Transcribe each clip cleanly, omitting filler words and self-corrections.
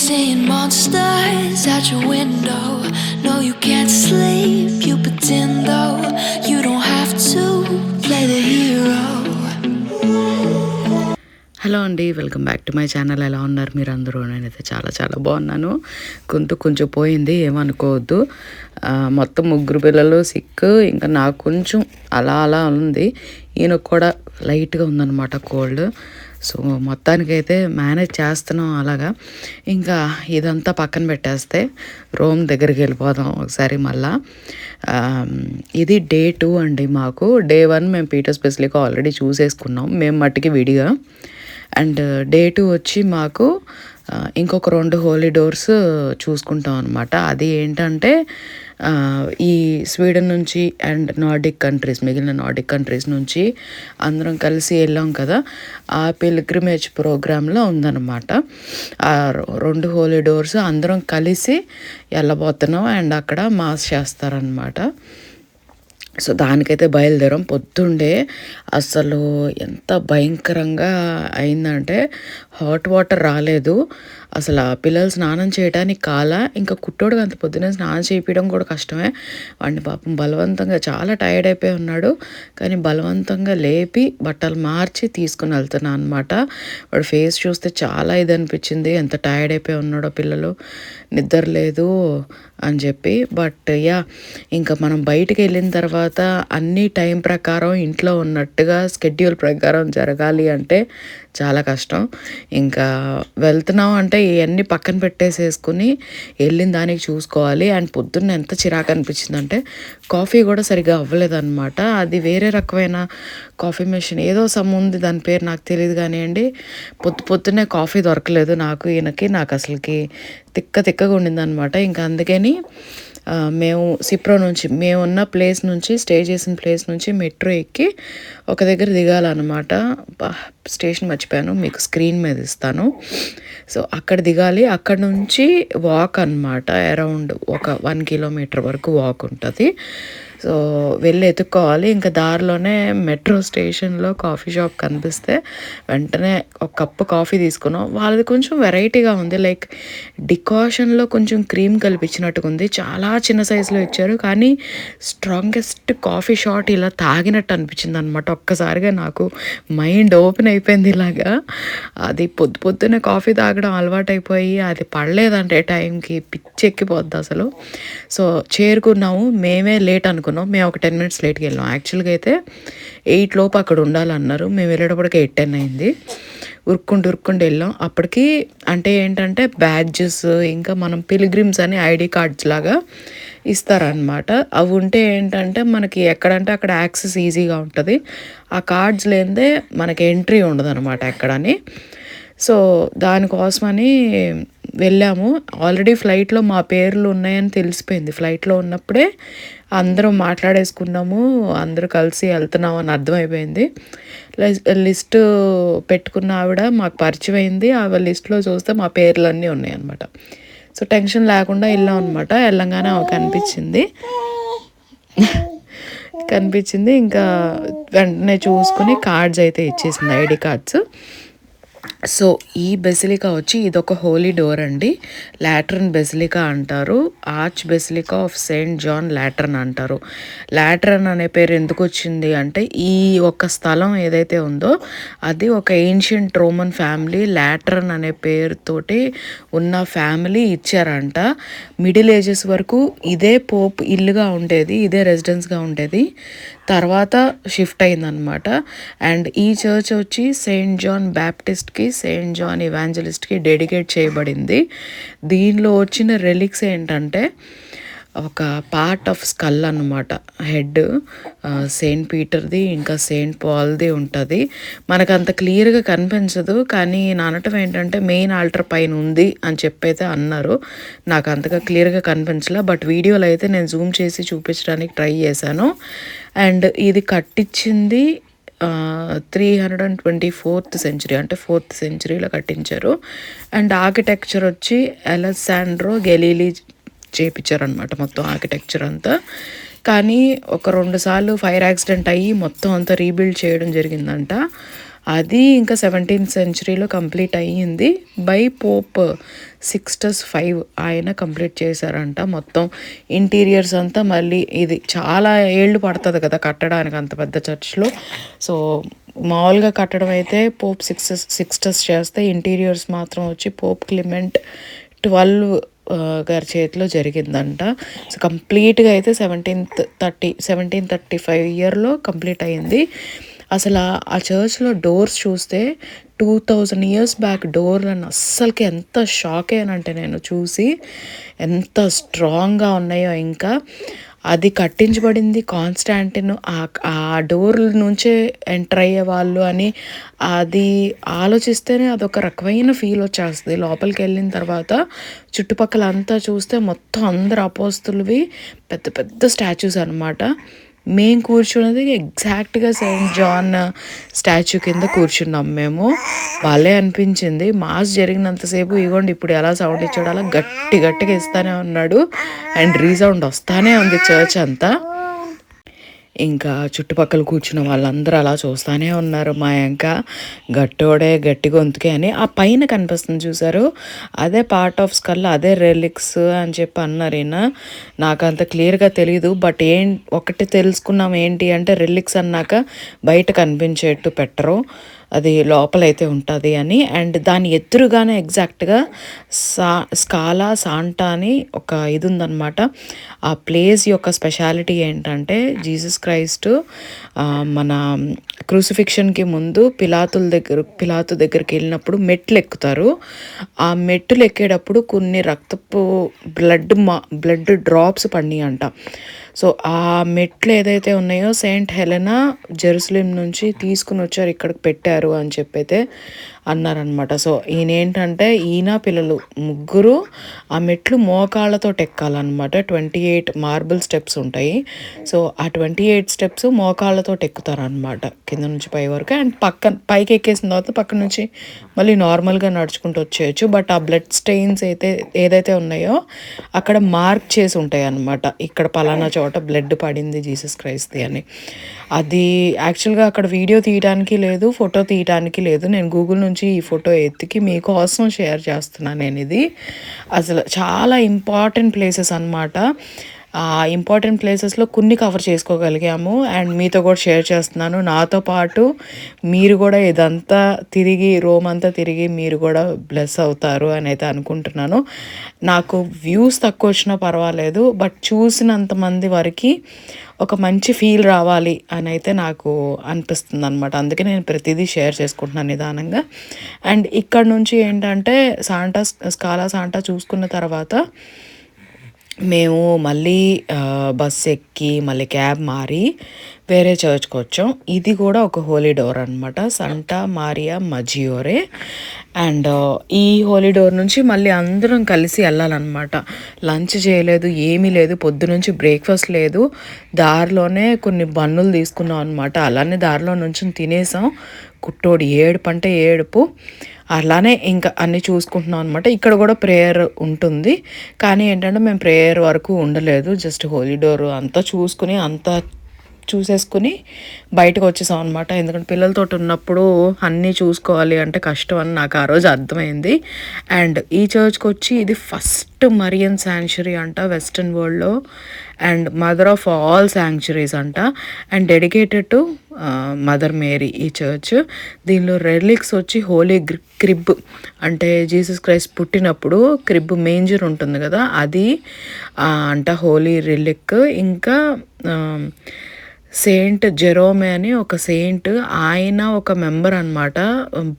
seeing monsters out your window. No, you can't sleep, you pretend though. You don't have to play the hero. Hello అండి, welcome back to my channel. ఎలా ఉన్నారు మీరు అందరూ? నేనైతే చాలా చాలా బాగున్నాను. కొంచెం పోయింది, ఏమనుకోవద్దు. మొత్తం ముగ్గురు పిల్లలు సిక్, ఇంకా నాకు కొంచెం అలా ఉంది. ఈయనకు కూడా లైట్గా ఉందన్నమాట కోల్డ్. సో మొత్తానికైతే మేనేజ్ చేస్తున్నాం అలాగా. ఇంకా ఇదంతా పక్కన పెట్టేస్తే రోమ్ దగ్గరికి వెళ్ళిపోదాం ఒకసారి మళ్ళా. ఇది డే 2 అండి. మాకు డే 1 మేము పీటర్స్ బెసిలికా ఆల్రెడీ చూసేసుకున్నాం మేము మట్టికి విడిగా. అండ్ డే 2 వచ్చి మాకు ఇంకొక 2 హోలీ డోర్స్ చూసుకుంటాం అనమాట. అది ఏంటంటే ఈ స్వీడన్ నుంచి అండ్ మిగిలిన నార్డిక్ కంట్రీస్ నుంచి అందరం కలిసి వెళ్ళాం కదా, ఆ పిల్గ్రిమేజ్ ప్రోగ్రాంలో ఉందన్నమాట. ఆ 2 హోలీ డోర్స్ అందరం కలిసి వెళ్ళబోతున్నాం. అండ్ అక్కడ మాస్ చేస్తారనమాట. సో దానికైతే బయలుదేరాం. పొద్దుండే అసలు ఎంత భయంకరంగా అయిందంటే హాట్ వాటర్ రాలేదు అసలు. ఆ పిల్లలు స్నానం చేయడానికి ఇంకా కుట్టోడికి అంత పొద్దున్నే స్నానం చేయించడం కూడా కష్టమే. వాడిని పాపం బలవంతంగా, చాలా టైర్డ్ అయిపోయి ఉన్నాడు, కానీ బలవంతంగా లేపి బట్టలు మార్చి తీసుకుని వెళ్తున్నా అనమాట. వాడు ఫేస్ చూస్తే చాలా ఇది అనిపించింది, ఎంత టైర్డ్ అయిపోయి ఉన్నాడో పిల్లలు, నిద్ర లేదు అని చెప్పి. బట్ ఇంకా మనం బయటికి వెళ్ళిన తర్వాత అన్ని టైం ప్రకారం ఇంట్లో ఉన్నట్టుగా స్కెడ్యూల్ ప్రకారం జరగాలి అంటే చాలా కష్టం. ఇంకా వెళ్తున్నాం అంటే ఇవన్నీ పక్కన పెట్టేసేసుకుని వెళ్ళిన దానికి చూసుకోవాలి. అండ్ పొద్దున్న ఎంత చిరాకు అనిపించిందంటే కాఫీ కూడా సరిగ్గా అవ్వలేదన్నమాట. అది వేరే రకమైన కాఫీ మెషిన్ ఏదో ఉంది, దాని పేరు నాకు తెలియదు కానివ్వండి. పొద్దున్నే కాఫీ దొరకలేదు నాకు నాకు అసలుకి తిక్కగా ఉండిందనమాట. ఇంకా అందుకని మేము సిప్రో నుంచి, మేమున్న ప్లేస్ నుంచి, స్టే చేసిన ప్లేస్ నుంచి మెట్రో ఎక్కి ఒక దగ్గర దిగాలన్నమాట. స్టేషన్ మర్చిపోయాను, మీకు స్క్రీన్ మీద ఇస్తాను. సో అక్కడ దిగాలి. అక్కడ నుంచి వాక్ అనమాట, అరౌండ్ ఒక 1 కిలోమీటర్ వరకు వాక్ ఉంటుంది. సో వెళ్ళి ఎత్తుక్కోవాలి. ఇంకా దారిలోనే మెట్రో స్టేషన్లో కాఫీ షాప్ కనిపిస్తే వెంటనే ఒక కప్పు కాఫీ తీసుకున్నాం. వాళ్ళది కొంచెం వెరైటీగా ఉంది, లైక్ డికాషన్లో కొంచెం క్రీమ్ కలిపించినట్టుగా ఉంది. చాలా చిన్న సైజులో ఇచ్చారు, కానీ స్ట్రాంగెస్ట్ కాఫీ షాట్ ఇలా తాగినట్టు అనిపించింది అనమాట. ఒక్కసారిగా నాకు మైండ్ ఓపెన్ అయిపోయింది ఇలాగా. అది పొద్దున్నే కాఫీ తాగడం అలవాటైపోయి అది పడలేదంటే టైంకి పిచ్చెక్కిపోద్ది అసలు. సో చేరుకున్నాము, మేమే లేట్ అనుకున్నాం. మేము ఒక 10 minutes లేట్కి వెళ్ళాం. యాక్చువల్గా అయితే 8 లోపు అక్కడ ఉండాలన్నారు. మేము వెళ్ళేటప్పటికి 8:10 అయింది. ఉరుక్కుంటూ వెళ్ళాం. అప్పటికి అంటే ఏంటంటే బ్యాడ్జెస్, ఇంకా మనం పిల్గ్రిమ్స్ అని ఐడి కార్డ్స్ లాగా ఇస్తారనమాట. అవి ఉంటే ఏంటంటే మనకి ఎక్కడంటే అక్కడ యాక్సెస్ ఈజీగా ఉంటుంది. ఆ కార్డ్స్ లేనిదే మనకి ఎంట్రీ ఉండదు అనమాట ఎక్కడని. సో దానికోసమని వెళ్ళాము. ఆల్రెడీ ఫ్లైట్లో మా పేర్లు ఉన్నాయని తెలిసిపోయింది. ఫ్లైట్లో ఉన్నప్పుడే అందరం మాట్లాడేసుకున్నాము, అందరూ కలిసి వెళ్తున్నాము అని అర్థమైపోయింది. లిస్టు పెట్టుకున్న ఆవిడ మాకు పరిచయం అయింది. ఆ లిస్ట్లో చూస్తే మా పేర్లన్నీ ఉన్నాయి అన్నమాట. సో టెన్షన్ లేకుండా వెళ్ళాం అనమాట. వెళ్ళంగానే కనిపించింది. ఇంకా వెంటనే చూసుకుని కార్డ్స్ అయితే ఇచ్చేసింది, ఐడి కార్డ్స్. సో ఈ బెసిలికా వచ్చి ఇదొక హోలీ డోర్ అండి. లాట్రన్ బెసిలికా అంటారు. Arch basilica of Saint John Lateran అంటారు. లాట్రన్ అనే పేరు ఎందుకు వచ్చింది అంటే ఈ ఒక స్థలం ఏదైతే ఉందో అది ఒక ఏన్షియంట్ రోమన్ ఫ్యామిలీ లాట్రన్ అనే పేరుతోటి ఉన్న ఫ్యామిలీ ఇచ్చారంట. మిడిల్ ఏజెస్ వరకు ఇదే పోప్ ఇల్లుగా ఉండేది, ఇదే రెసిడెన్స్గా ఉండేది. తర్వాత షిఫ్ట్ అయిందనమాట. అండ్ ఈ చర్చ్ వచ్చి సెయింట్ జాన్ బ్యాప్టిస్ట్కి, సెయింట్ జాన్ ఇవాంజలిస్ట్కి డెడికేట్ చేయబడింది. దీనిలో వచ్చిన రెలిక్స్ ఏంటంటే ఒక పార్ట్ ఆఫ్ స్కల్ అన్నమాట, హెడ్ సెయింట్ పీటర్ది ఇంకా సెయింట్ పాల్ది ఉంటుంది. మనకు అంత క్లియర్గా కనిపించదు, కానీ అనటం ఏంటంటే మెయిన్ ఆల్టర్ పైన ఉంది అని చెప్పైతే అన్నారు. నాకు అంతగా క్లియర్గా కనిపించలే, బట్ వీడియోలో అయితే నేను జూమ్ చేసి చూపించడానికి ట్రై చేశాను. అండ్ ఇది కట్టించింది 324th century, అంటే 4th centuryలో కట్టించారు. అండ్ ఆర్కిటెక్చర్ వచ్చి అలెసాండ్రో గెలీలీ చేయించారనమాట మొత్తం ఆర్కిటెక్చర్ అంతా. కానీ ఒక 2 సార్లు ఫైర్ యాక్సిడెంట్ అయ్యి మొత్తం అంతా రీబిల్డ్ చేయడం జరిగిందంట. అది ఇంకా 17th సెంచరీలో కంప్లీట్ అయ్యింది బై పోప్ సిక్స్టస్ 5 ఆయన కంప్లీట్ చేశారంట. మొత్తం ఇంటీరియర్స్ అంతా మళ్ళీ ఇది చాలా ఏళ్ళు పడుతుంది కదా కట్టడానికి అంత పెద్ద చర్చ్లో. సో మామూలుగా కట్టడం అయితే పోప్ సిక్స్టస్ చేస్తే ఇంటీరియర్స్ మాత్రం వచ్చి పోప్ క్లిమెంట్ 12 గారి చేతిలో జరిగిందంట. సో కంప్లీట్గా అయితే 1735 ఇయర్లో కంప్లీట్ అయింది. అసలు ఆ చర్చ్లో డోర్స్ చూస్తే 2000 ఇయర్స్ బ్యాక్ డోర్లను అస్సలకి ఎంత షాక్ అయ్యానంటే నేను చూసి, ఎంత స్ట్రాంగ్గా ఉన్నాయో. ఇంకా అది కట్టించబడింది కాన్స్టాంటిన్ ఆ డోర్ నుంచే ఎంటర్ అయ్యే వాళ్ళు అని అది ఆలోచిస్తేనే అదొక రకమైన ఫీల్ వచ్చేస్తుంది. లోపలికి వెళ్ళిన తర్వాత చుట్టుపక్కల అంతా చూస్తే మొత్తం అందరు అపోస్తులవి పెద్ద పెద్ద స్టాచ్యూస్ అనమాట. మేము కూర్చున్నది ఎగ్జాక్ట్గా సెయింట్ జాన్ స్టాచ్యూ కింద కూర్చున్నాం మేము. వాళ్ళే అనిపించింది. మాస్ జరిగినంతసేపు ఇగోండి ఇప్పుడు ఎలా సౌండ్ ఇచ్చాడు అలా గట్టిగా ఇస్తానే ఉన్నాడు. అండ్ రీసౌండ్ వస్తానే ఉంది చర్చ్ అంతా. ఇంకా చుట్టుపక్కల కూర్చున్న వాళ్ళందరూ అలా చూస్తూనే ఉన్నారు. మా ఇంకా గట్టి గొంతుకే అని ఆ పైన కనిపిస్తుంది చూసారు, అదే పార్ట్ ఆఫ్ స్కల్, అదే రెలిక్స్ అని చెప్పి అన్నారు ఈయన. నాకు అంత క్లియర్గా తెలీదు. బట్ ఒకటి తెలుసుకున్నాం ఏంటి అంటే రెలిక్స్ అన్నాక బయట కనిపించేట్టు పెట్టరు, అది లోపలైతే ఉంటుంది అని. అండ్ దాని ఎదురుగానే ఎగ్జాక్ట్గా స్కాలా సాంటా అని ఒక ఇది ఉందన్నమాట. ఆ ప్లేస్ యొక్క స్పెషాలిటీ ఏంటంటే జీసస్ క్రైస్ట్ మన క్రూసిఫిక్షన్కి ముందు పిలాతు దగ్గరికి వెళ్ళినప్పుడు మెట్లు ఎక్కుతారు. ఆ మెట్లు ఎక్కేటప్పుడు కొన్ని రక్తపు బ్లడ్ డ్రాప్స్ పడినాయి అంట. సో ఆ మెట్లు ఏదైతే ఉన్నాయో సెయింట్ హెలెనా జెరూసలేం నుంచి తీసుకుని వచ్చారు, ఇక్కడికి పెట్టారు అని చెప్పైతే అన్నారనమాట. సో ఈయన పిల్లలు ముగ్గురు ఆ మెట్లు మోకాళ్ళతో ఎక్కాలన్నమాట. 28 మార్బుల్ స్టెప్స్ ఉంటాయి. సో ఆ 28 స్టెప్స్ మోకాళ్ళతో ఎక్కుతారనమాట కింద నుంచి పై వరకు. అండ్ పైకి ఎక్కేసిన తర్వాత పక్క నుంచి మళ్ళీ నార్మల్గా నడుచుకుంటూ వచ్చేయచ్చు. బట్ ఆ బ్లడ్ స్టెయిన్స్ ఏదైతే ఉన్నాయో అక్కడ మార్క్ చేసి ఉంటాయి అన్నమాట, ఇక్కడ పలానా చోట బ్లడ్ పడింది జీసస్ క్రైస్ట్ది అని. అది యాక్చువల్గా అక్కడ వీడియో తీయడానికి లేదు, ఫోటో తీయడానికి లేదు. నేను గూగుల్ నుంచి ఈ ఫోటో ఎత్తికి మీకోసం షేర్ చేస్తున్నాను నేను. ఇది అసలు చాలా ఇంపార్టెంట్ ప్లేసెస్ అన్నమాట. ఆ ఇంపార్టెంట్ ప్లేసెస్లో కొన్ని కవర్ చేసుకోగలిగాము అండ్ మీతో కూడా షేర్ చేస్తున్నాను. నాతో పాటు మీరు కూడా ఇదంతా తిరిగి రోమ్ అంతా తిరిగి మీరు కూడా బ్లెస్ అవుతారు అని అయితే అనుకుంటున్నాను. నాకు వ్యూస్ తక్కువ వచ్చినా పర్వాలేదు, బట్ చూసినంతమంది వరకు ఒక మంచి ఫీల్ రావాలి అని అయితే నాకు అనిపిస్తుంది అనమాట. అందుకే నేను ప్రతిదీ షేర్ చేసుకుంటున్నాను నిదానంగా. అండ్ ఇక్కడ నుంచి ఏంటంటే స్కాలా సాంటా చూసుకున్న తర్వాత మేము మళ్ళీ బస్సు ఎక్కి మళ్ళీ క్యాబ్ మారి వేరే చర్చ్కి వచ్చాం. ఇది కూడా ఒక హోలీ డోర్ అనమాట, సంటా మారియా మజియోరే. అండ్ ఈ హోలీ డోర్ నుంచి మళ్ళీ అందరం కలిసి వెళ్ళాలన్నమాట. లంచ్ చేయలేదు, ఏమీ లేదు, పొద్దు నుంచి బ్రేక్ఫాస్ట్ లేదు. దారిలోనే కొన్ని బన్నులు తీసుకున్నాం అనమాట. అలానే దారిలో నుంచి తినేసాం. కుట్టోడు ఏడుపు. అలానే ఇంకా అన్నీ చూసుకుంటున్నాం అనమాట. ఇక్కడ కూడా ప్రేయర్ ఉంటుంది, కానీ ఏంటంటే మేము ప్రేయర్ వరకు ఉండలేదు. జస్ట్ హోలీ డోర్ అంతా చూసేసుకుని బయటకు వచ్చేసాం అనమాట. ఎందుకంటే పిల్లలతో ఉన్నప్పుడు అన్నీ చూసుకోవాలి అంటే కష్టం అని నాకు ఆ రోజు అర్థమైంది. అండ్ ఈ చర్చ్కి వచ్చి ఇది ఫస్ట్ మరియన్ శాంక్చురీ అంట వెస్ట్రన్ వరల్డ్లో, and mother of all sanctuaries అంట, and dedicated to Mother Mary ఈ చర్చ్. దీనిలో రెలిక్స్ వచ్చి హోలీ క్రిబ్ అంటే జీసస్ క్రైస్ట్ పుట్టినప్పుడు క్రిబ్ మేంజర్ ఉంటుంది కదా, అది అంట హోలీ రెలిక్. ఇంకా సెయింట్ జెరోమే అని ఒక సెయింట్, ఆయన ఒక మెంబర్ అనమాట.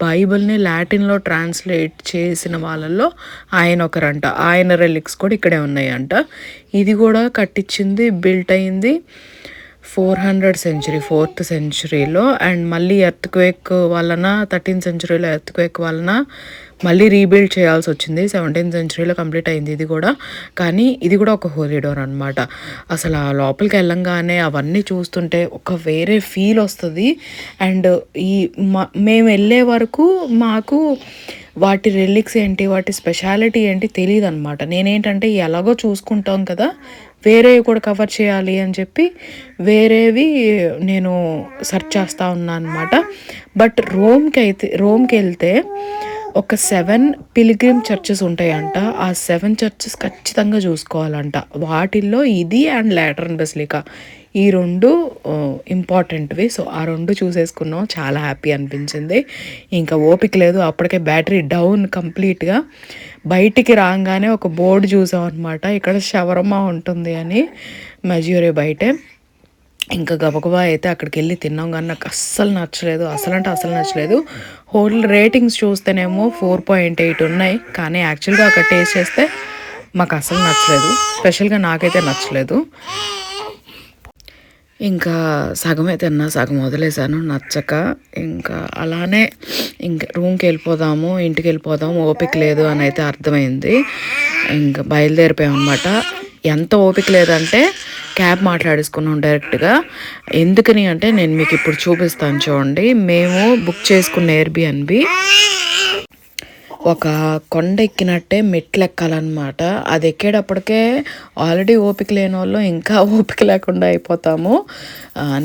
బైబిల్ని లాటిన్లో ట్రాన్స్లేట్ చేసిన వాళ్ళల్లో ఆయన ఒకరంట. ఆయన రెలిక్స్ కూడా ఇక్కడే ఉన్నాయంట. ఇది కూడా కట్టించింది బిల్ట్ అయింది 4th సెంచురీలో. అండ్ మళ్ళీ ఎర్త్క్వేక్ వలన 13th సెంచురీలో ఎర్త్క్వేక్ వలన మళ్ళీ రీబిల్డ్ చేయాల్సి వచ్చింది. 17th సెంచురీలో కంప్లీట్ అయింది ఇది కూడా. కానీ ఇది కూడా ఒక హోలీ డోర్ అనమాట. అసలు ఆ లోపలికి వెళ్ళంగానే అవన్నీ చూస్తుంటే ఒక వేరే ఫీల్ వస్తుంది. అండ్ మేము వెళ్ళే వరకు మాకు వాటి రిలిక్స్ ఏంటి, వాటి స్పెషాలిటీ ఏంటి తెలియదు అనమాట. నేనేంటంటే ఎలాగో చూసుకుంటాం కదా, వేరేవి కూడా కవర్ చేయాలి అని చెప్పి వేరేవి నేను సెర్చ్ చేస్తూ ఉన్నాను అనమాట. బట్ రోమ్కి వెళ్తే ఒక 7 పిల్గ్రిమ్ చర్చెస్ ఉంటాయంట. ఆ 7 చర్చెస్ ఖచ్చితంగా చూసుకోవాలంట. వాటిల్లో ఇది అండ్ లాటరన్ బెసిలికా, ఈ 2 ఇంపార్టెంట్వి. సో ఆ 2 చూసేసుకున్నాం. చాలా హ్యాపీ అనిపించింది. ఇంకా ఓపిక లేదు, అప్పటికే బ్యాటరీ డౌన్ కంప్లీట్గా. బయటికి రాగానే ఒక బోర్డు చూసాం అనమాట, ఇక్కడ షవర్మా ఉంటుంది అని, మజ్యూరే బయటే. ఇంకా గబగబా అయితే అక్కడికి వెళ్ళి తిన్నాం, కానీ నాకు అస్సలు నచ్చలేదు. అసలు నచ్చలేదు. హోటల్ రేటింగ్స్ చూస్తేనేమో 4.8 ఉన్నాయి, కానీ యాక్చువల్గా అక్కడ టేస్ట్ చేస్తే మాకు అసలు నచ్చలేదు. స్పెషల్గా నాకైతే నచ్చలేదు. ఇంకా సగమే తిన్నా, సగం వదిలేసాను నచ్చక. ఇంకా అలానే ఇంకా రూమ్కి వెళ్ళిపోదాము, ఇంటికి వెళ్ళిపోదాము, ఓపిక లేదు అని అయితే అర్థమైంది. ఇంకా బయలుదేరిపోయాం అనమాట. ఎంత ఓపిక లేదంటే క్యాబ్ మాట్లాడేసుకున్నాం డైరెక్ట్గా. ఎందుకని అంటే నేను మీకు ఇప్పుడు చూపిస్తాను చూడండి. మేము బుక్ చేసుకున్న ఎయిర్బిఎన్బి ఒక కొండ ఎక్కినట్టే మెట్లు ఎక్కాలన్నమాట. అది ఎక్కేటప్పటికే ఆల్రెడీ ఓపిక లేని వాళ్ళు ఇంకా ఓపిక లేకుండా అయిపోతాము.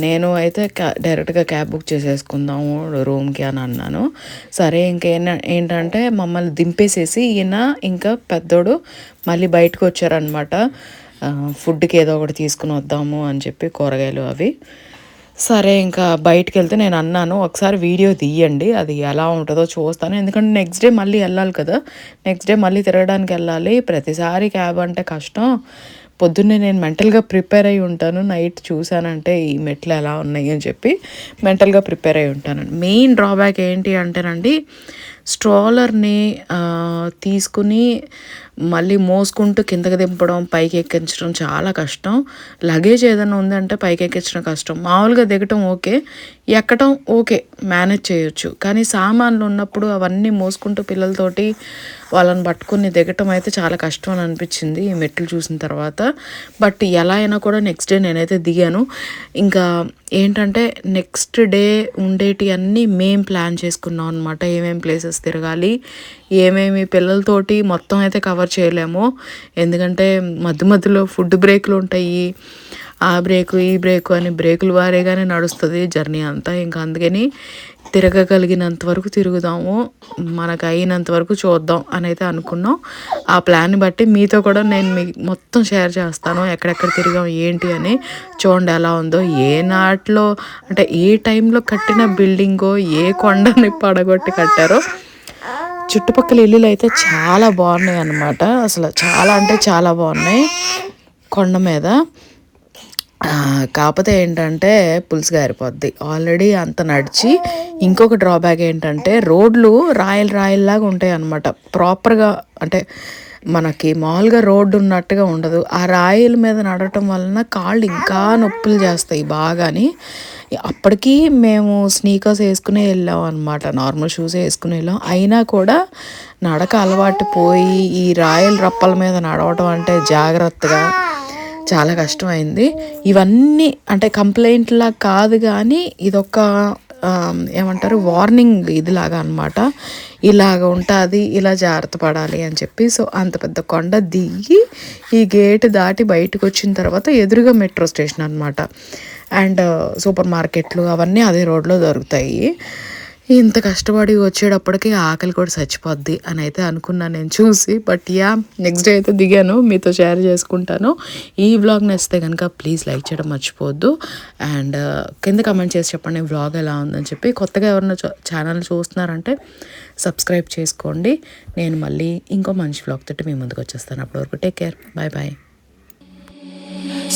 నేను అయితే డైరెక్ట్గా క్యాబ్ బుక్ చేసేసుకుందాము రూమ్కి అని అన్నాను. సరే ఏంటంటే మమ్మల్ని దింపేసేసి ఈయన ఇంకా పెద్దోడు మళ్ళీ బయటకు వచ్చారనమాట. ఫుడ్కి ఏదో ఒకటి తీసుకుని వద్దాము అని చెప్పి, కూరగాయలు అవి. సరే ఇంకా బయటికి వెళ్తే నేను అన్నాను, ఒకసారి వీడియో తీయండి, అది ఎలా ఉంటుందో చూస్తాను. ఎందుకంటే నెక్స్ట్ డే మళ్ళీ వెళ్ళాలి కదా, నెక్స్ట్ డే మళ్ళీ తిరగడానికి వెళ్ళాలి. ప్రతిసారి క్యాబ్ అంటే కష్టం. పొద్దున్నే నేను మెంటల్గా ప్రిపేర్ అయి ఉంటాను. నైట్ చూశానంటే ఈ మెట్లు ఎలా ఉన్నాయి అని చెప్పి మెంటల్గా ప్రిపేర్ అయి ఉంటాను. మెయిన్ డ్రాబ్యాక్ ఏంటి అంటేనండి, స్ట్రోలర్ని తీసుకుని మళ్ళీ మోసుకుంటూ కిందకి దింపడం, పైకి ఎక్కించడం చాలా కష్టం. లగేజ్ ఏదైనా ఉందంటే పైకి ఎక్కించడం కష్టం. మామూలుగా దిగటం ఓకే, ఎక్కడం ఓకే, మేనేజ్ చేయొచ్చు. కానీ సామాన్లు ఉన్నప్పుడు అవన్నీ మోసుకుంటూ పిల్లలతోటి వాళ్ళని పట్టుకుని దిగటం అయితే చాలా కష్టం అని అనిపించింది ఈ మెట్లు చూసిన తర్వాత. బట్ ఎలా అయినా కూడా నెక్స్ట్ డే నేనైతే దిగాను. ఇంకా ఏంటంటే నెక్స్ట్ డే ఉండేటి అన్నీ మేము ప్లాన్ చేసుకున్నాం అనమాట. ఏమేమి ప్లేసెస్ తిరగాలి, ఏమేమి పిల్లలతోటి మొత్తం అయితే కవర్ చేయలేము. ఎందుకంటే మధ్యలో ఫుడ్ బ్రేక్లు ఉంటాయి, ఆ బ్రేకు ఈ బ్రేకు అని బ్రేకులు వారేగానే నడుస్తుంది జర్నీ అంతా. ఇంకా అందుకని తిరగగలిగినంత వరకు తిరుగుదాము, మనకు అయినంత వరకు చూద్దాం అని అయితే అనుకున్నాం. ఆ ప్లాన్ని బట్టి మీతో కూడా నేను మొత్తం షేర్ చేస్తాను, ఎక్కడెక్కడ తిరిగాం ఏంటి అని. చూడండి ఎలా ఉందో, ఏ నాట్లో అంటే ఏ టైంలో కట్టిన బిల్డింగో, ఏ కొండని పడగొట్టి కట్టారో. చుట్టుపక్కల ఇల్లులు అయితే చాలా బాగున్నాయి అన్నమాట. అసలు చాలా అంటే చాలా బాగున్నాయి కొండ మీద. కాకపోతే ఏంటంటే పులుసు గారిపోద్ది ఆల్రెడీ అంత నడిచి. ఇంకొక డ్రాబ్యాక్ ఏంటంటే రోడ్లు రాయల్లాగా ఉంటాయి అన్నమాట. ప్రాపర్గా అంటే మనకి మామూలుగా రోడ్డు ఉన్నట్టుగా ఉండదు. ఆ రాయిల మీద నడవటం వలన కాళ్ళు ఇంకా నొప్పులు చేస్తాయి బాగాని. అప్పటికి మేము స్నీకర్స్ వేసుకుని వెళ్ళాం అనమాట, నార్మల్ షూస్ వేసుకుని వెళ్ళాం. అయినా కూడా నడక అలవాటు పోయి ఈ రాయల రప్పల మీద నడవటం అంటే జాగ్రత్తగా చాలా కష్టమైంది. ఇవన్నీ అంటే కంప్లైంట్లా కాదు, కానీ ఇదొక ఏమంటారు వార్నింగ్ ఇదిలాగా అనమాట. ఇలాగ ఉంటుంది, ఇలా జాగ్రత్త పడాలి అని చెప్పి. సో అంత పెద్ద కొండ దిగి ఈ గేట్ దాటి బయటకు వచ్చిన తర్వాత ఎదురుగా మెట్రో స్టేషన్ అనమాట. అండ్ సూపర్ మార్కెట్లు అవన్నీ అదే రోడ్లో దొరుకుతాయి. ఇంత కష్టపడి వచ్చేటప్పటికి ఆకలి కూడా చచ్చిపోద్ది అని అయితే అనుకున్నాను నేను చూసి. బట్ నెక్స్ట్ డే అయితే దిగాను, మీతో షేర్ చేసుకుంటాను. ఈ వ్లాగ్ నచ్చితే కనుక ప్లీజ్ లైక్ చేయడం మర్చిపోవద్దు. అండ్ కింద కమెంట్ చేసి చెప్పండి వ్లాగ్ ఎలా ఉందని చెప్పి. కొత్తగా ఎవరైనా ఛానల్ చూస్తున్నారంటే సబ్స్క్రైబ్ చేసుకోండి. నేను మళ్ళీ ఇంకో మంచి వ్లాగ్ తోటి మీ ముందుకు వచ్చేస్తాను. అప్పటి వరకు take care, bye bye.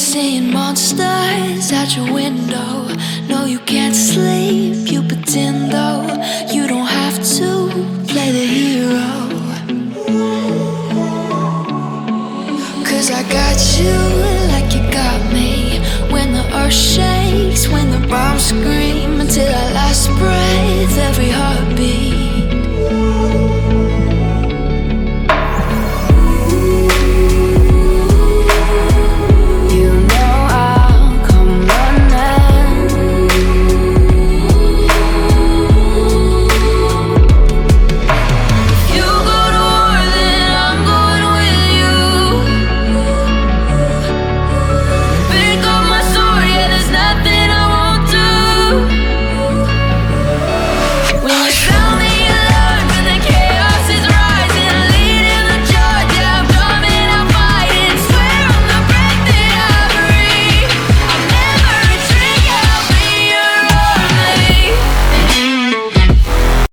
Seeing monsters at your window. No, you can't sleep, you pretend though. You don't have to play the hero. 'Cause I got you like you got me. When the earth shakes, when the bombs scream.